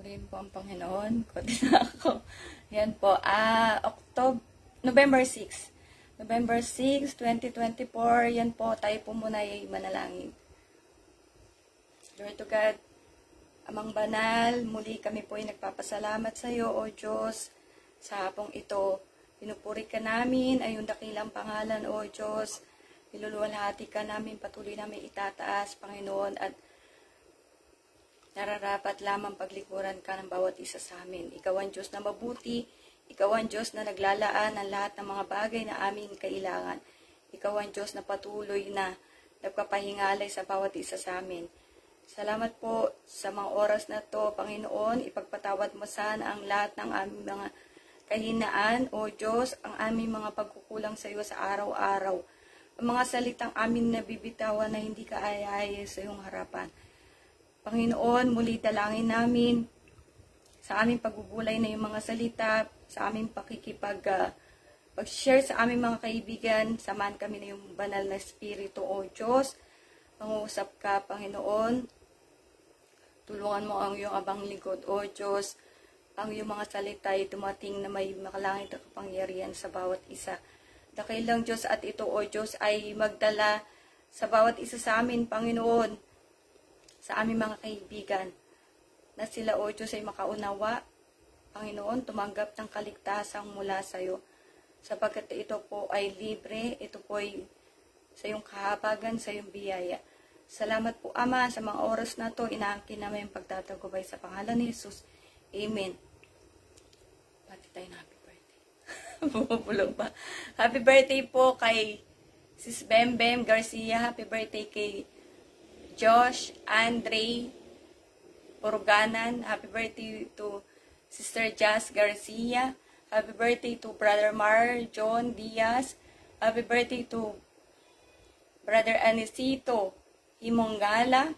Purihin po ang Panginoon. Kote na ako. Yan po. November 6. November 6, 2024. Yan po. Tayo po muna ay manalangin. Glory to God. Amang banal, muli kami po ay nagpapasalamat sa iyo, O Diyos, sa hapong ito. Pinupuri ka namin ay yung dakilang pangalan, O Diyos. Niluluwalhati ka namin, patuloy namin itataas, Panginoon, at nararapat lamang paglikuran ka ng bawat isa sa amin. Ikaw ang Diyos na mabuti, ikaw ang Diyos na naglalaan ng lahat ng mga bagay na aming kailangan. Ikaw ang Diyos na patuloy na nagpapahingalay sa bawat isa sa amin. Salamat po sa mga oras na to, Panginoon. Ipagpatawad mo sana ang lahat ng aming mga kahinaan, O Diyos, ang aming mga pagkukulang sa iyo sa araw-araw. Ang mga salitang amin na bibitawan na hindi ka ayaya sa iyong harapan. Panginoon, muli dalangin namin sa aming pagbubulay na yung mga salita, sa aming pag-share sa aming mga kaibigan, samahan kami na yung banal na Espiritu, O Diyos. Pangusap ka, Panginoon. Tulungan mo ang iyong abang lingkod, O Diyos. Ang iyong mga salita ay dumating na may makalangit at kapangyarihan sa bawat isa. Dakilang Diyos at ito, O Diyos, ay magdala sa bawat isa sa amin, Panginoon, sa aming mga kaibigan, na sila, O Diyos, ay makaunawa, Panginoon, tumanggap ng kaligtasan mula sa iyo. Sapagkat ito po ay libre, ito po ay sa iyong kahabagan, sa iyong biyaya. Salamat po, Ama, sa mga oras na to. Inaangkin namin yung pagtatagubay sa pangalan ni Jesus. Amen. Pati tayo na happy birthday. Bumubulog ba? Happy birthday po kay Sis Bembem Garcia. Happy birthday kay Josh Andre Purganan. Happy birthday to Sister Jazz Garcia. Happy birthday to Brother Mar John Diaz. Happy birthday to Brother Anicito Himongala.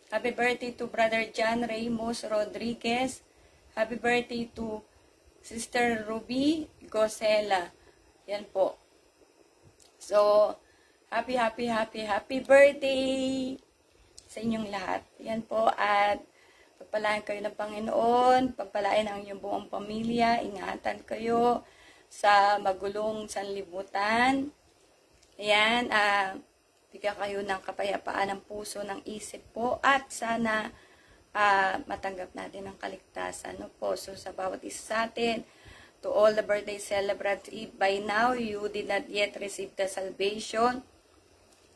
Happy birthday to Brother John Ramos Rodriguez. Happy birthday to Sister Ruby Gosela. Yan po. So, happy birthday sa inyong lahat. Yan po, at pagpalain kayo ng Panginoon, pagpalain ang inyong buong pamilya, ingatan kayo sa magulong sanlibutan. Ayan, bigyan kayo ng kapayapaan ng puso, ng isip po, at sana matanggap natin ang kaligtasan. No po? So, sa bawat isa sa atin, to all the birthday celebrants, if by now you did not yet receive the salvation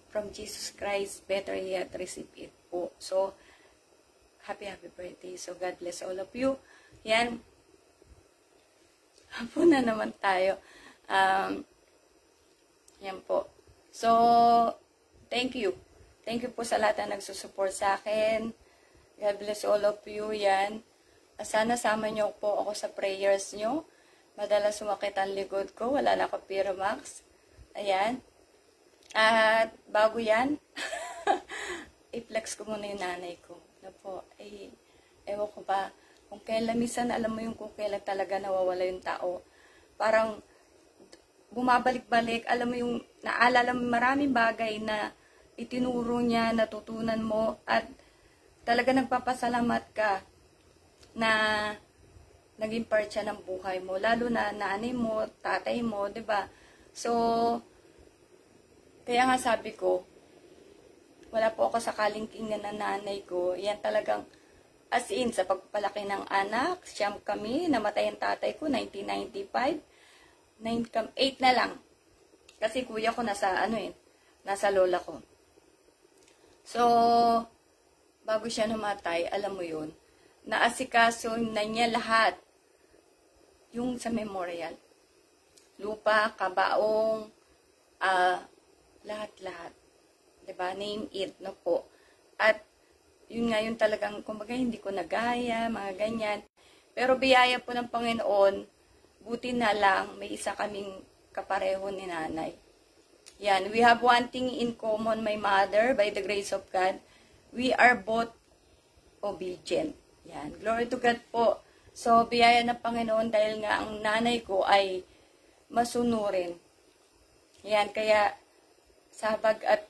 from Jesus Christ, better yet receive it po. So, happy birthday. So, God bless all of you. Yan. Hapon na naman tayo. Yan po. So, thank you. Thank you po sa lahat na nagsusupport sa akin. God bless all of you. Yan. Sana sama niyo po ako sa prayers niyo. Madalas sumakit ang likod ko. Wala na ako Piromax. Ayan. At bago yan, i-flex ko muna yung nanay ko. Na po, ewan ko ba, kung kailan, minsan alam mo yung kung kailan talaga nawawala yung tao. Parang bumabalik-balik, alam mo yung, naalala mo maraming bagay na itinuro niya, natutunan mo, at talaga nagpapasalamat ka na naging part siya ng buhay mo, lalo na nanay mo, tatay mo, 'di ba? So, kaya nga sabi ko, wala po ako sa kalingkingan ng nanay ko. Yan talagang, as in, sa pagpalaki ng anak, siyam kami, namatay ang tatay ko, 1995, 8 na lang. Kasi kuya ko nasa, nasa lola ko. So, bago siya namatay, alam mo yun, naasikaso na niya lahat. Yung sa memorial. Lupa, kabaong, lahat-lahat. Diba? Name it, no po. At, yun nga yun talagang, kumbaga hindi ko nagaya, mga ganyan. Pero biyaya po ng Panginoon, buti na lang, may isa kaming kapareho ni nanay. Yan, we have one thing in common, my mother, by the grace of God. We are both obedient. Yan, glory to God po. So, biyaya ng Panginoon dahil nga ang nanay ko ay masunurin. Yan, kaya sabag at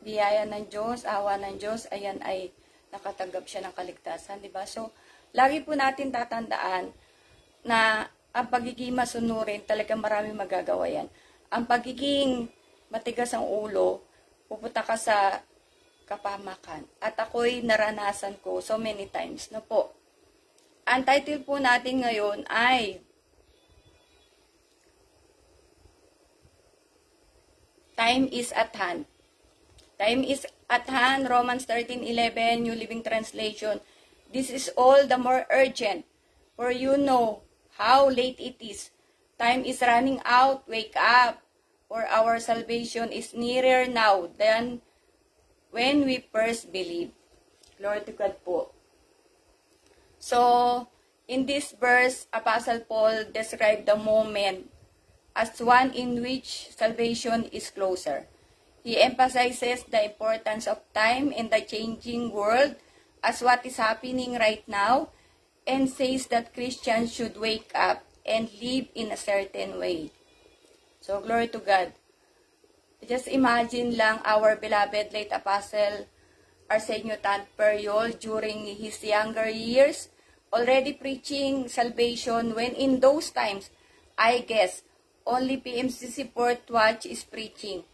biyaya ng Diyos, awa ng Diyos, ayan ay nakatanggap siya ng kaligtasan, di ba? So, lagi po natin tatandaan na ang pagiging masunurin, talagang maraming magagawa yan. Ang pagiging matigas ang ulo, pupunta ka sa kapamakan. At ako'y naranasan ko so many times na po. Ang title po natin ngayon ay Time is at hand. Time is at hand, Romans 13:11, New Living Translation. This is all the more urgent, for you know how late it is. Time is running out, wake up, for our salvation is nearer now than when we first believed. Glory to God po. So, in this verse, Apostle Paul described the moment as one in which salvation is closer. He emphasizes the importance of time in the changing world as what is happening right now, and says that Christians should wake up and live in a certain way. So, glory to God. Just imagine lang our beloved late Apostle Arsenio Tanperjol during his younger years, already preaching salvation when in those times, I guess, only PMCC Port Watch is preaching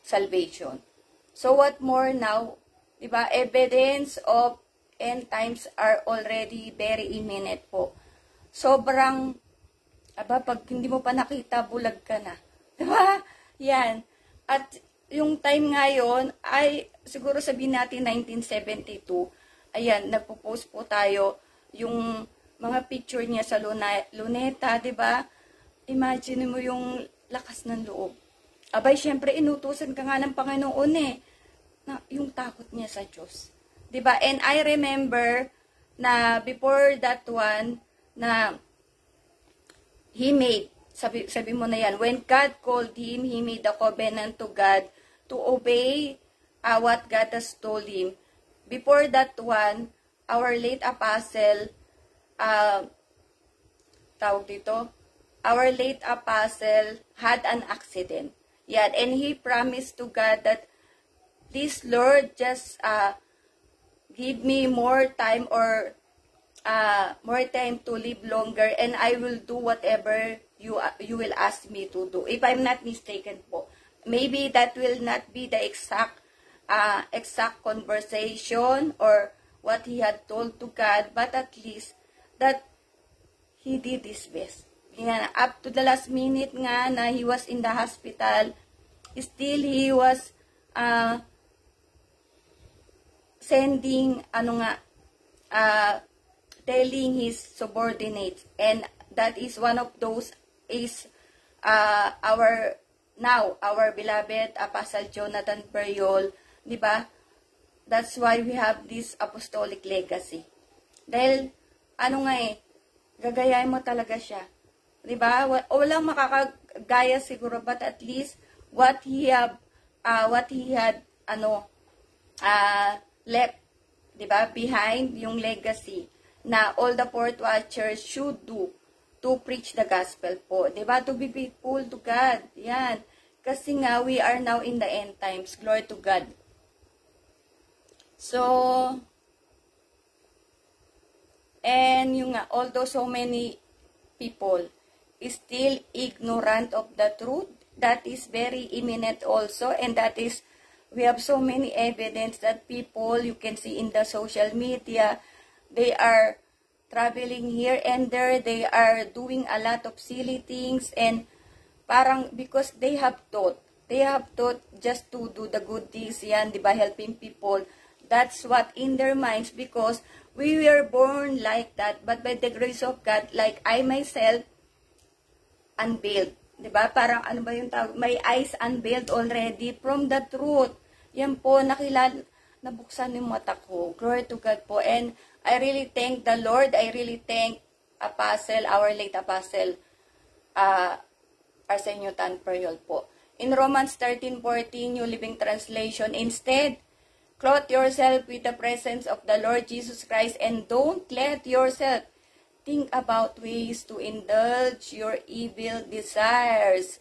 salvation. So what more now? Diba? Evidence of end times are already very imminent po. Sobrang, pag hindi mo pa nakita, bulag ka na. Diba? Yan. At yung time ngayon ay, siguro sabihin natin 1972, ayan, nagpo-post po tayo yung mga picture niya sa luneta, diba? Imagine mo yung lakas ng loob. Abay, syempre, inutusan ka nga ng Panginoon na yung takot niya sa Diyos. Diba? And I remember na before that one, na he made, sabi mo na yan, when God called him, he made a covenant to God to obey what God has told him. Before that one, our late apostle, our late apostle had an accident. Yeah, and he promised to God that, please Lord, just give me more time or more time to live longer, and I will do whatever you will ask me to do. If I'm not mistaken po, maybe that will not be the exact conversation or what he had told to God, but at least that he did his best. Yan, up to the last minute nga na he was in the hospital, still he was sending, telling his subordinates. And that is one of those is our beloved Apostle Jonathan Perjol, di ba? That's why we have this apostolic legacy. Dahil, gagayahin mo talaga siya. Diba? Walang makakagaya siguro, but at least what he had left, diba? Behind yung legacy na all the Port Watchers should do to preach the gospel po. Diba? To be faithful to God. Yan. Kasi nga, we are now in the end times. Glory to God. So, and yung although so many people is still ignorant of the truth, that is very imminent also, and that is, we have so many evidence that people, you can see in the social media, they are traveling here and there, they are doing a lot of silly things, and parang because they have thought just to do the good deeds, yan, diba, helping people. That's what in their minds, because we were born like that, but by the grace of God, like I myself, unveiled. Diba? Parang ano ba yung tawag? My eyes unveiled already from the truth. Yan po, nabuksan yung mata ko. Glory to God po. And I really thank the Lord. I really thank Apostle, our late Apostle, Arsenio Tanperjol po. In Romans 13:14, New Living Translation, instead, clothe yourself with the presence of the Lord Jesus Christ, and don't let yourself think about ways to indulge your evil desires.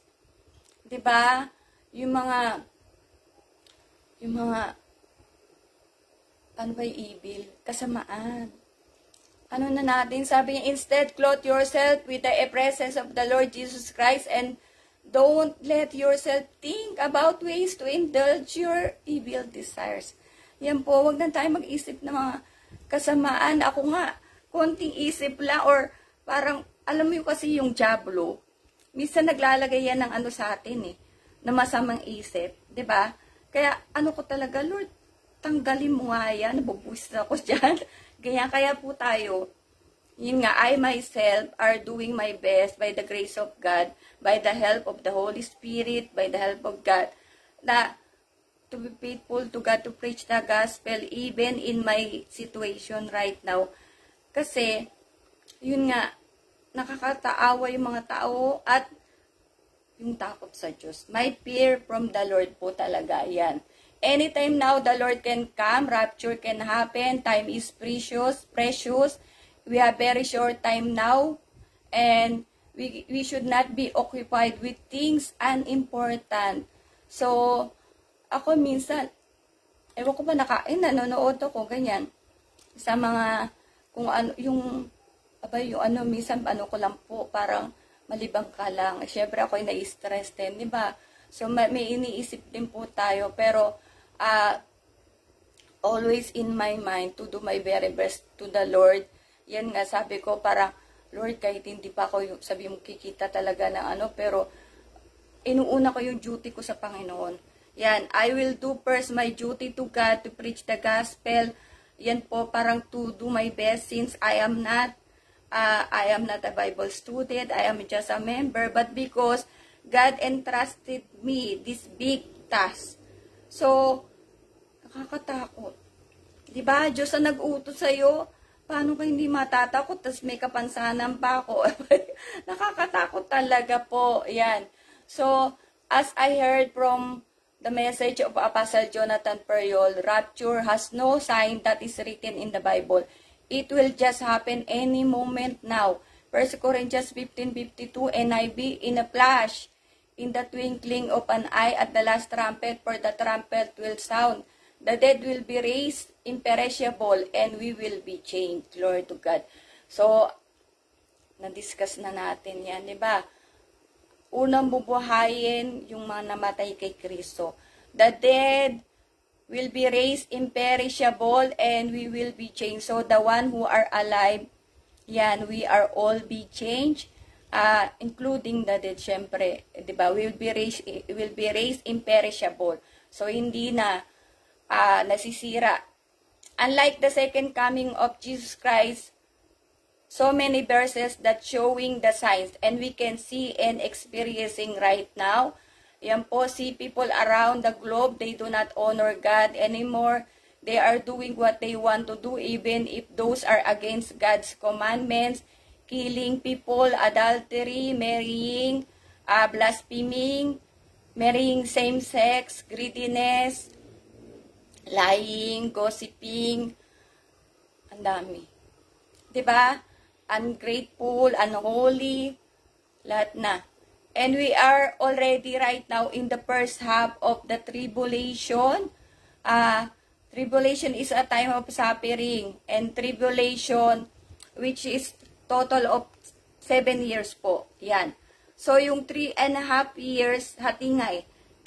Diba? Yung mga ano ba yung evil? Kasamaan. Ano na natin? Sabi niya, instead, clothe yourself with the presence of the Lord Jesus Christ and don't let yourself think about ways to indulge your evil desires. Yan po, wag na tayo mag-isip ng mga kasamaan. Ako nga, konting isip lang or parang, alam mo yung kasi yung Diablo, minsan naglalagay yan ng ano sa atin na masamang isip, 'di ba? Kaya ano ko talaga, Lord, tanggalin mo nga yan, nabubuwis na ako dyan. Kaya po tayo, yun nga, I myself are doing my best by the grace of God, by the help of the Holy Spirit, by the help of God, na to be faithful to God, to preach the gospel, even in my situation right now. Kasi, yun nga, nakakataawa yung mga tao at yung takot sa Diyos. My fear from the Lord po talaga, yan. Anytime now, the Lord can come, rapture can happen, time is precious. We have very short time now, and we should not be occupied with things unimportant. So, ako minsan, ewan ko ba nanonood ako, ganyan, sa mga, kung ano, yung minsan, ko lang po, parang, malibang ka lang. Siyempre, ako yung na-stress din, di ba? So, may iniisip din po tayo, pero, always in my mind, to do my very best to the Lord. Yan nga, sabi ko, parang, Lord, kahit hindi pa ako, sabi mo, kikita talaga ng pero, inuuna ko yung duty ko sa Panginoon. Yan, I will do first my duty to God, to preach the gospel. Yan po, parang to do my best, since I am not a Bible student, I am just a member, but because God entrusted me this big task. So, nakakatakot. Diba? Diyos ang nag-utos sa'yo, paano ka hindi matatakot, tas may kapansanan pa ako. Nakakatakot talaga po. Yan. So, as I heard from the message of Apostle Jonathan Periol, rapture has no sign that is written in the Bible. It will just happen any moment now. 1 Corinthians 15:52 NIV, in a flash, in the twinkling of an eye, at the last trumpet, for the trumpet will sound. The dead will be raised imperishable, and we will be changed. Glory to God. So, na-discuss na natin yan, di ba? Unang bubuhayin yung mga namatay kay Kristo. The dead will be raised imperishable, and we will be changed. So, the one who are alive, yan, we are all be changed, including the dead, syempre, diba? Will be raised imperishable. So, hindi na nasisira. Unlike the second coming of Jesus Christ, so many verses that showing the signs, and we can see and experiencing right now. Yan po, see people around the globe, they do not honor God anymore. They are doing what they want to do, even if those are against God's commandments. Killing people, adultery, marrying, blaspheming, marrying same-sex, greediness, lying, gossiping, ang dami. Diba? Ungrateful, unholy, lahat na. And we are already right now in the first half of the tribulation. Tribulation is a time of suffering. And tribulation, which is total of 7 years po. Yan. So, yung 3.5 years, hati nga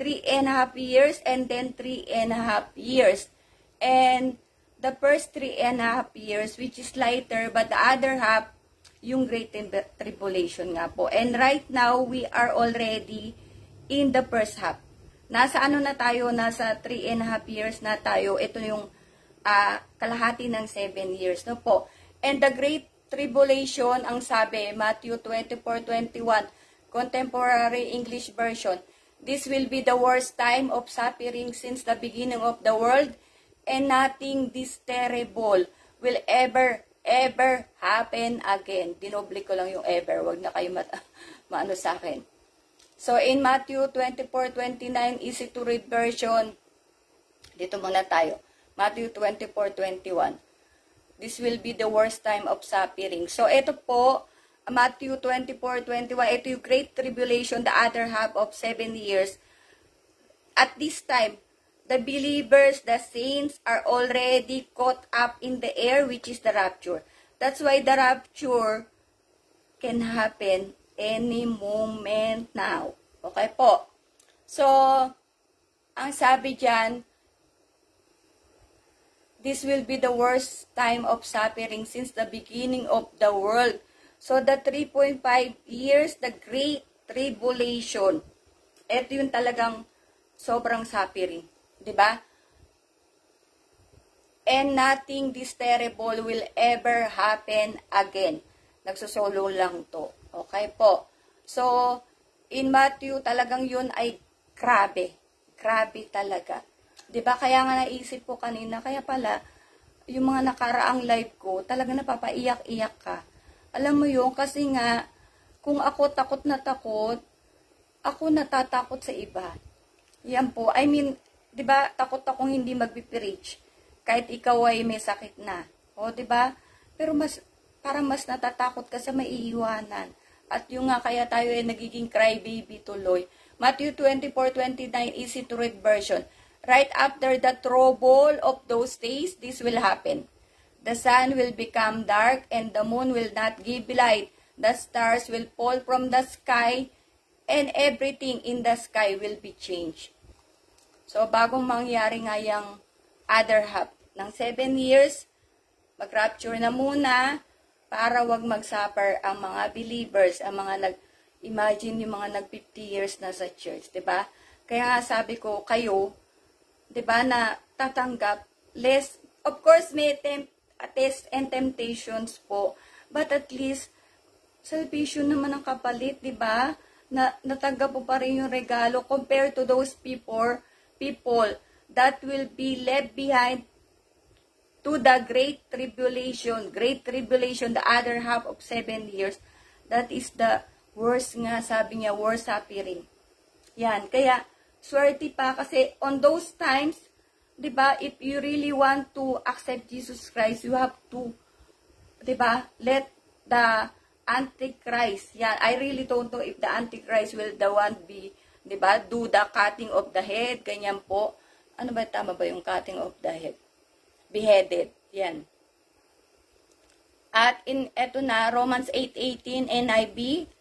3.5 years and then 3.5 years. And the first 3.5 years, which is lighter, but the other half, yung Great Tribulation nga po. And right now, we are already in the first half. Nasa ano na tayo? Nasa 3.5 years na tayo. Ito yung kalahati ng 7 years. No po. And the Great Tribulation, ang sabi, Matthew 24:21, Contemporary English Version, this will be the worst time of suffering since the beginning of the world, and nothing this terrible will ever happen again. Dinoble ko lang yung ever. Wag na kayo maano sa akin. So, in Matthew 24:29, easy to read version, dito muna tayo. Matthew 24:21. This will be the worst time of suffering. So, ito po, Matthew 24:21, ito yung Great Tribulation, the other half of 7 years. At this time, the believers, the saints are already caught up in the air, which is the rapture. That's why the rapture can happen any moment now. Okay po. So, ang sabi dyan, this will be the worst time of suffering since the beginning of the world. So, the 3.5 years, the Great Tribulation, ito yung talagang sobrang suffering. Diba? And nothing this terrible will ever happen again. Nagsusolo lang to. Okay po. So, in Matthew, talagang yun ay grabe. Grabe talaga. Diba? Kaya nga naisip ko kanina, kaya pala, yung mga nakaraang live ko, talagang napapaiyak-iyak ka. Alam mo yun, kasi nga, kung ako takot na takot, ako natatakot sa iba. Yan po. I mean, diba, takot akong hindi magpipreach. Kahit ikaw ay may sakit na. O, diba? Pero parang mas natatakot ka sa maiiwanan. At yung nga kaya tayo ay nagiging crybaby tuloy. Matthew 24:29, easy to read version. Right after the trouble of those days, this will happen. The sun will become dark and the moon will not give light. The stars will fall from the sky and everything in the sky will be changed. So, bagong mangyari nga yung other half ng 7 years, mag-rapture na muna para wag mag-suffer ang mga believers, ang mga imagine yung mga nag-50 years na sa church, 'di ba? Kaya nga sabi ko, kayo, 'di ba, na tatanggap less, of course may test and temptations po, but at least salvation naman ang kapalit, 'di ba? Na natanggap po pa rin yung regalo compared to those people that will be left behind to the Great Tribulation. Great Tribulation, the other half of 7 years. That is the worst nga, sabi niya, worst suffering. Yan, kaya swerte pa kasi on those times, di ba, if you really want to accept Jesus Christ, you have to, di ba, let the Antichrist, yan, I really don't know if the Antichrist will the one be, di ba, do the cutting of the head, ganyan po. Ano ba, tama ba yung cutting of the head? Beheaded, yan. At eto na, Romans 8:18 NIV,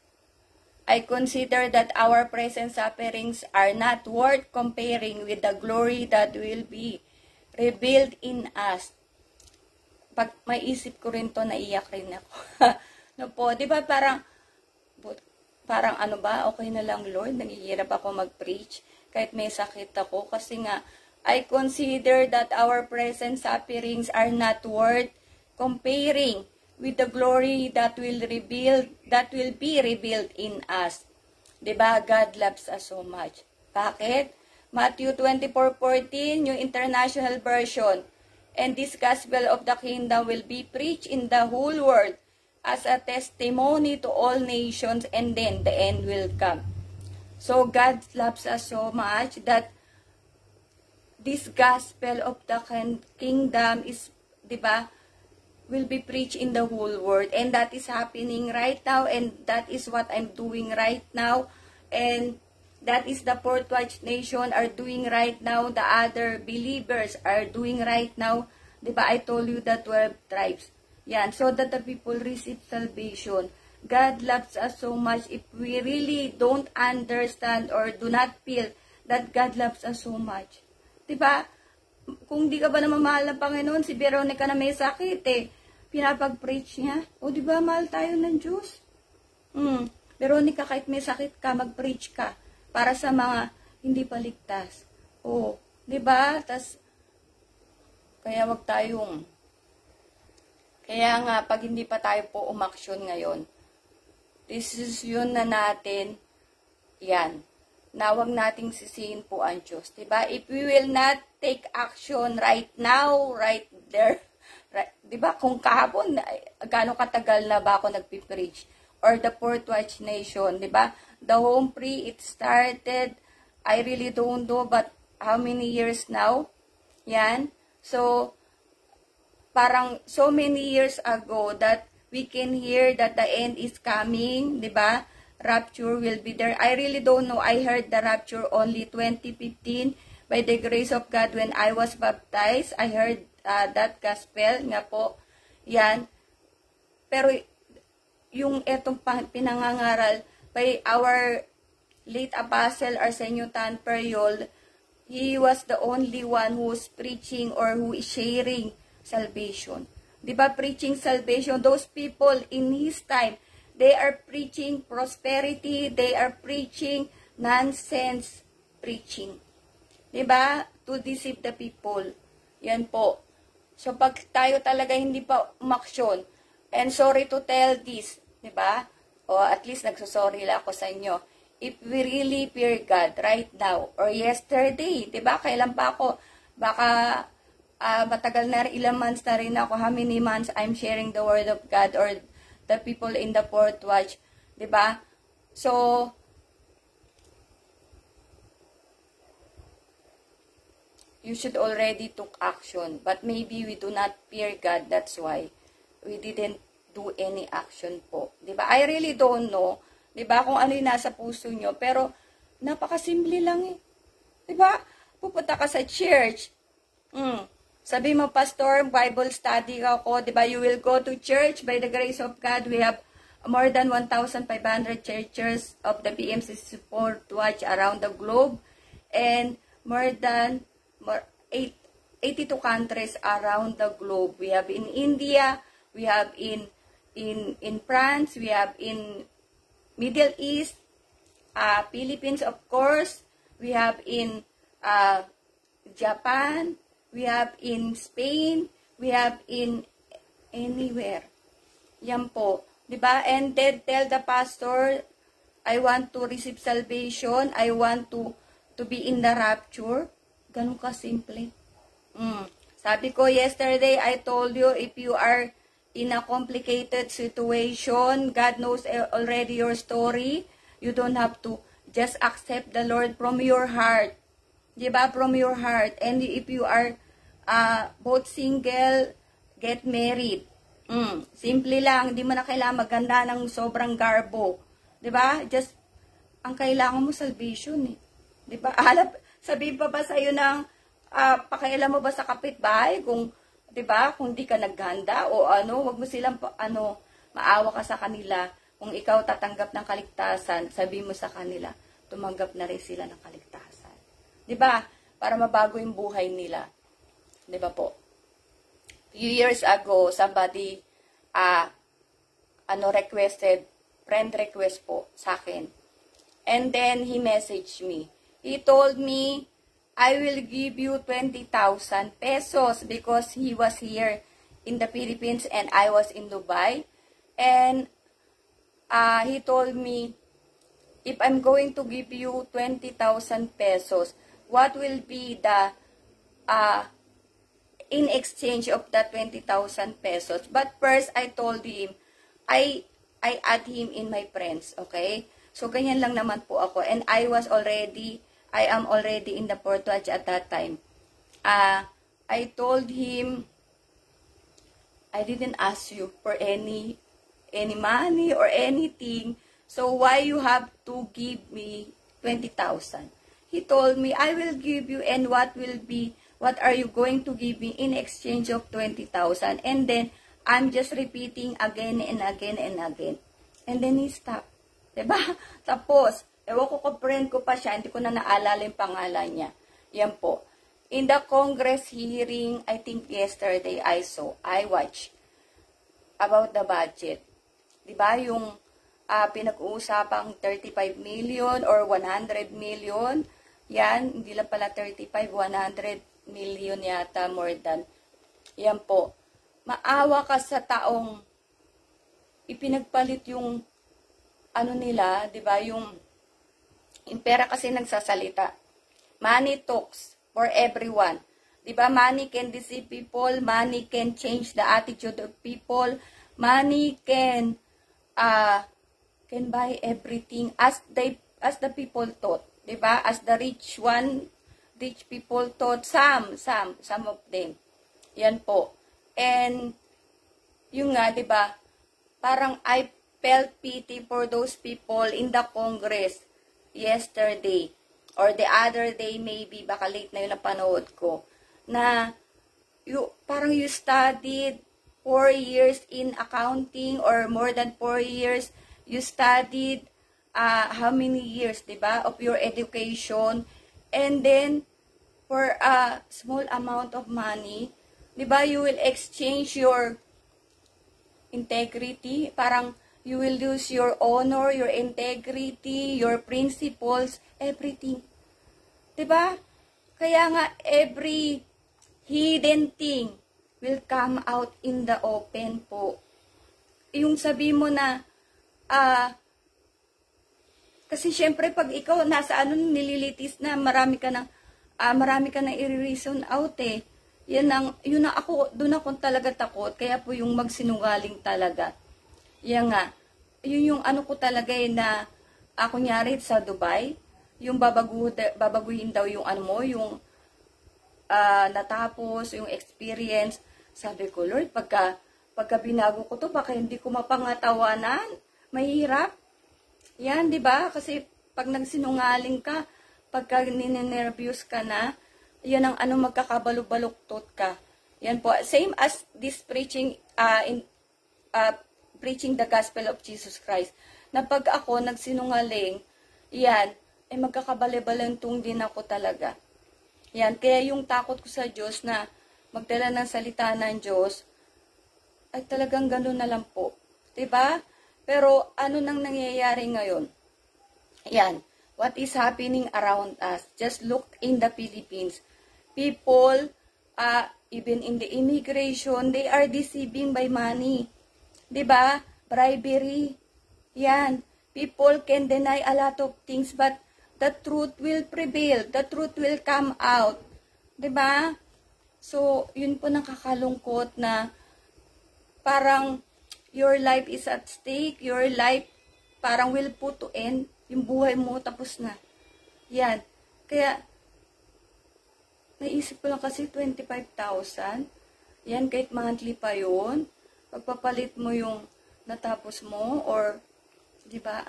I consider that our present sufferings are not worth comparing with the glory that will be revealed in us. Pag may isip ko rin to, naiyak rin ako. No po, di ba parang ano ba, okay na lang Lord, nanghihirap ako mag-preach kahit may sakit ako kasi nga, I consider that our present sufferings are not worth comparing with the glory that will be revealed in us. 'Di ba? God loves us so much. Bakit? Matthew 24:14, yung International Version. And this gospel of the kingdom will be preached in the whole world as a testimony to all nations, and then the end will come. So God loves us so much that this gospel of the kingdom is, 'di ba, will be preached in the whole world, and that is happening right now, and that is what I'm doing right now, and that is the fourth watch nation are doing right now, the other believers are doing right now, 'di ba? I told you the 12 tribes. Yan, so that the people receive salvation. God loves us so much. If we really don't understand or do not feel that God loves us so much, 'di ba? Kung di ka ba naman mahal ng Panginoon, si Veronica na may sakit pinapag-preach niya. O, di ba, mahal tayo ng Diyos? Veronica, kahit may sakit ka, mag-preach ka para sa mga hindi paligtas. O, di ba? Kaya nga, pag hindi pa tayo po umaksyon ngayon, desisyon na natin, yan, na huwag nating sisihin po ang Diyos. Diba? If we will not take action right now, right there, right, diba? Kung kahapon, gano'ng katagal na ba ako nagpipreach? Or the fourth watch nation, diba? The home free, it started, I really don't know, but how many years now? Yan. So, parang so many years ago that we can hear that the end is coming, diba? Rapture will be there. I really don't know. I heard the rapture only 2015, by the grace of God, when I was baptized, I heard that gospel nga po. Yan. Pero yung etong pinangangaral by our late apostle Arsenio Tan Periol, he was the only one who's preaching or who is sharing salvation. Diba, preaching salvation? Those people in his time, they are preaching prosperity, they are preaching nonsense preaching. Diba? To deceive the people. Yan po. So, pag tayo talaga hindi pa umaksyon, and sorry to tell this, diba? O at least nagsusorry lang ako sa inyo. If we really fear God right now, or yesterday, diba? Kailan pa ako, baka matagal na rin, ilang months na rin ako, how many months I'm sharing the word of God, or the people in the fourth watch, diba? So, you should already took action, but maybe we do not fear God, that's why we didn't do any action po. Diba? I really don't know, diba, kung ano yung nasa puso nyo, pero napakasimple lang eh. Diba? Pupunta ka sa church, sabi mo, Pastor, Bible study ako, diba, you will go to church, by the grace of God, we have more than 1,500 churches of the BMC Support Watch around the globe, and more than 82 countries around the globe. We have in India, we have in France, we have in Middle East, Philippines, of course, we have in Japan, we have in Spain, we have in anywhere. Yan po. Diba? And then tell the pastor, I want to receive salvation, I want to be in the rapture. Ganun ka simple. Sabi ko yesterday, I told you, if you are in a complicated situation, God knows already your story. You don't have to just accept the Lord from your heart. Diba? From your heart. And if you are both single, get married. Simple lang. Hindi mo na kailangan maganda ng sobrang garbo. Diba? Just, ang kailangan mo salvation eh. Diba? Sabihin pa ba sa'yo ng, pakialam mo ba sa kapitbahay kung, diba, kung di ka naghanda o ano, wag mo silang, maawa ka sa kanila. Kung ikaw tatanggap ng kaligtasan, sabihin mo sa kanila, tumanggap na rin sila ng kaligtasan. Diba? Para mabago yung buhay nila. Diba po? Few years ago, somebody, friend request po sa akin. And then, he messaged me. He told me, I will give you 20,000 pesos because he was here in the Philippines and I was in Dubai. And he told me, if I'm going to give you 20,000 pesos, what will be the in exchange of that 20,000 pesos? But first, I told him, I add him in my friends, okay? So, ganyan lang naman po ako. And I am already in the fourth watch at that time. I told him, I didn't ask you for any money or anything. So, why you have to give me 20,000? He told me, I will give you, and what are you going to give me in exchange of 20,000? And then, I'm just repeating again and again and again. And then he stopped. Diba? Tapos, ewan ko friend ko pa siya, hindi ko na naalala yung pangalan niya. Yan po. In the Congress hearing, I think yesterday I watched about the budget. Diba? Yung pinag-uusapang 35 million or 100 million. Yan, hindi lang pala 35, 100 million yata, more than. Yan po. Maawa ka sa taong ipinagpalit yung ano nila, di ba, yung pera kasi nagsasalita. Money talks for everyone. Di ba, money can deceive people, money can change the attitude of people, money can buy everything as the people thought. Di ba? As the rich people thought, some of them. Yan po. And yung nga, di ba, parang I felt pity for those people in the Congress yesterday. or the other day maybe, baka late na yun ang panood ko, na parang you studied 4 years in accounting or more than 4 years, you studied how many years, diba, of your education, and then for a small amount of money, diba, you will exchange your integrity, parang you will lose your honor, your integrity, your principles, everything. Diba? Kaya nga, every hidden thing will come out in the open po. Yung sabi mo na, kasi syempre pag ikaw nasa nililitis na, marami ka na i-reason out eh. Yun ang ako, doon ako talaga takot, kaya po yung magsinungaling talaga. Yan nga, yun yung ko talaga eh na, kunyari sa Dubai, yung babaguhin daw yung yung natapos, yung experience. Sabi ko, Lord, pagka binago ko to, baka hindi ko mapangatawanan. Mahirap. Yan, di ba? Kasi pag nagsinungaling ka, pagka ninenervyos ka na, yan ang magkakabalok-baluktot ka. Yan po. Same as this preaching, preaching the gospel of Jesus Christ. Na pag ako nagsinungaling, yan, ay magkakabalibalantong din ako talaga. Yan, kaya yung takot ko sa Diyos na magdala ng salita ng Diyos, ay talagang gano'n na lang po. Diba? Pero ano nang nangyayari ngayon? Yan, what is happening around us? Just look in the Philippines. People, even in the immigration, they are deceiving by money. Diba? Bribery. Yan. People can deny a lot of things, but the truth will prevail. The truth will come out. Diba? So, yun po nakakalungkot na parang your life is at stake. Your life parang will put to end. Yung buhay mo tapos na. Yan. Kaya, naisip ko lang kasi 25,000. Yan, kahit monthly pa yun. Pagpapalit mo yung natapos mo or, di ba,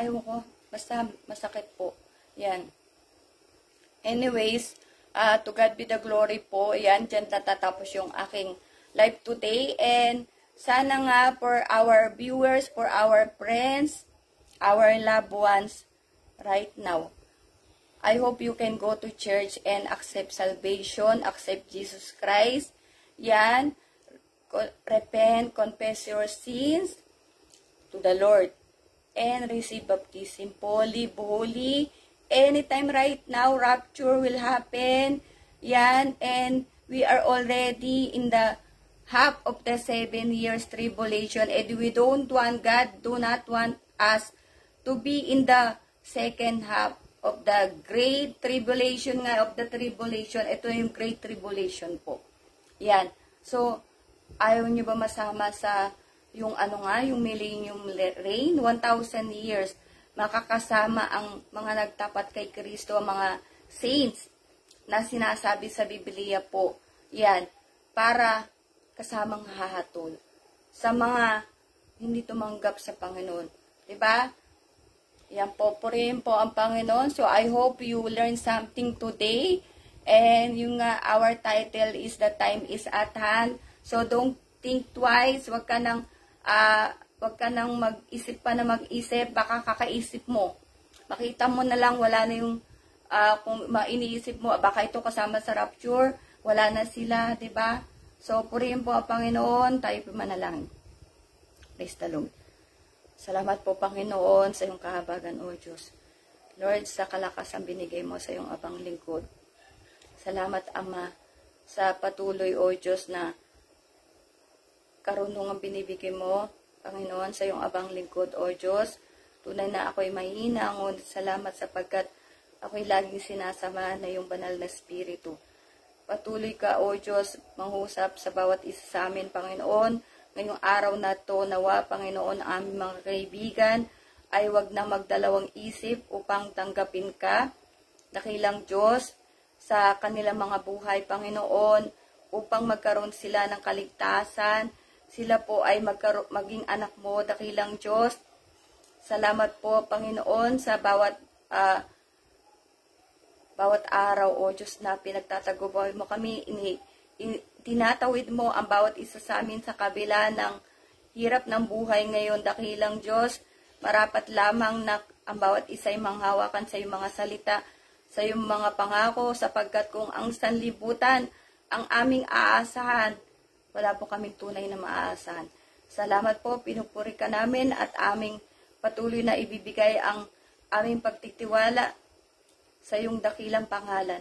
ewan ko, basta masakit po. Yan. Anyways, to God be the glory po. Yan, dyan natatapos yung aking live today. And sana nga for our viewers, for our friends, our loved ones right now, I hope you can go to church and accept salvation, accept Jesus Christ. Yan. Repent, confess your sins to the Lord, and receive baptism po. Live holy. Anytime right now, rapture will happen. Yan. And we are already in the half of the 7 years tribulation. And we don't want, God do not want us to be in the second half of the great tribulation nga, of the tribulation. Ito yung great tribulation po. Yan. So, ayaw nyo ba masama sa yung yung millennium reign? 1,000 years. Makakasama ang mga nagtapat kay Kristo, ang mga saints na sinasabi sa Biblia po. Yan. Para kasamang hahatol sa mga hindi tumanggap sa Panginoon. Diba? Yan po rin po ang Panginoon. So, I hope you learn something today. And yung our title is The Time is at Hand. So, don't think twice. Wag ka nang mag-isip pa na mag-isip. Baka kakaisip mo. Makita mo na lang, wala na yung, kung iniisip mo, baka ito kasama sa rapture, wala na sila, diba? So, purihin po ang Panginoon. Tayo po manalangin. Praise the Lord. Salamat po, Panginoon, sa iyong kahabagan, O Diyos. Lord, sa kalakasan binigay mo sa iyong abang lingkod. Salamat, Ama, sa patuloy, O Diyos, na karunungan binibigay mo, Panginoon, sa iyong abang lingkod, O Diyos. Tunay na ako'y mahina, ngunit salamat sapagkat ako'y laging sinasama na iyong banal na Espiritu. Patuloy ka, O Diyos, manghusap sa bawat isa sa amin, Panginoon. Ngayong araw na to, nawa, Panginoon, ang aming mga kaibigan ay wag na magdalawang isip upang tanggapin ka, dakilang Diyos, sa kanilang mga buhay, Panginoon, upang magkaroon sila ng kaligtasan. Sila po ay maging anak mo, dakilang Diyos. Salamat po, Panginoon, sa bawat bawat araw, O Diyos, na pinagtatagumpay mo kami, tinatawid mo ang bawat isa sa amin sa kabila ng hirap ng buhay ngayon, dakilang Diyos. Marapat lamang na ang bawat isa ay manghawakan sa iyong mga salita, sa iyong mga pangako, sapagkat kung ang sanlibutan ang aming aasahan, wala po kaming tunay na maaasahan. Salamat po, pinupuri ka namin at aming patuloy na ibibigay ang aming pagtitiwala sa iyong dakilang pangalan.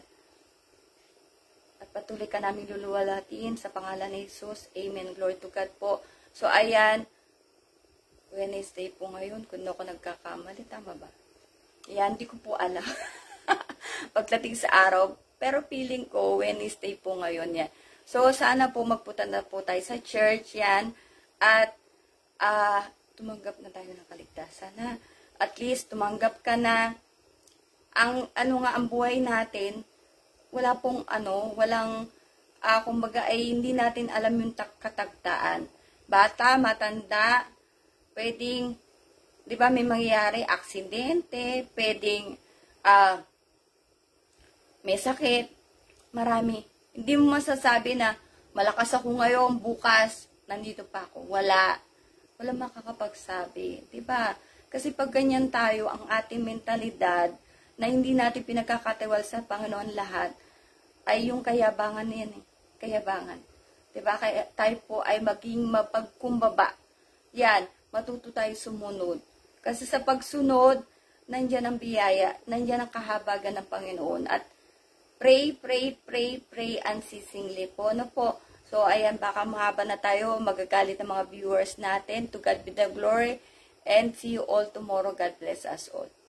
At patuloy ka namin luluwalhatiin sa pangalan ni Jesus. Amen. Glory to God po. So, ayan, Wednesday po ngayon, kung ako nagkakamali, tama ba? Ayan, di ko po alam. Pagdating sa araw, pero feeling ko, Wednesday po ngayon yan. So, sana po magpunta na po tayo sa church yan. At, tumanggap na tayo ng kaligtasan. Ha? At least, tumanggap ka na. Ang buhay natin, wala pong walang, kumbaga ay hindi natin alam yung katagtaan. Bata, matanda, pwedeng, di ba may mangyayari, aksidente, pwedeng, may sakit, marami. Hindi mo masasabi na, malakas ako ngayon, bukas, nandito pa ako. Wala makakapagsabi. Diba? Kasi pag ganyan tayo, ang ating mentalidad, na hindi natin pinagkakatiwal sa Panginoon lahat, ay yung kayabangan na yan. Kayabangan. Diba? Kaya tayo po ay maging mapagkumbaba. Yan, matuto tayo sumunod. Kasi sa pagsunod, nandyan ang biyaya, nandyan ang kahabagan ng Panginoon. At pray unceasingly po. No po? So, ayan, baka mahaba na tayo, magagalit ng mga viewers natin. To God be the glory, and see you all tomorrow. God bless us all.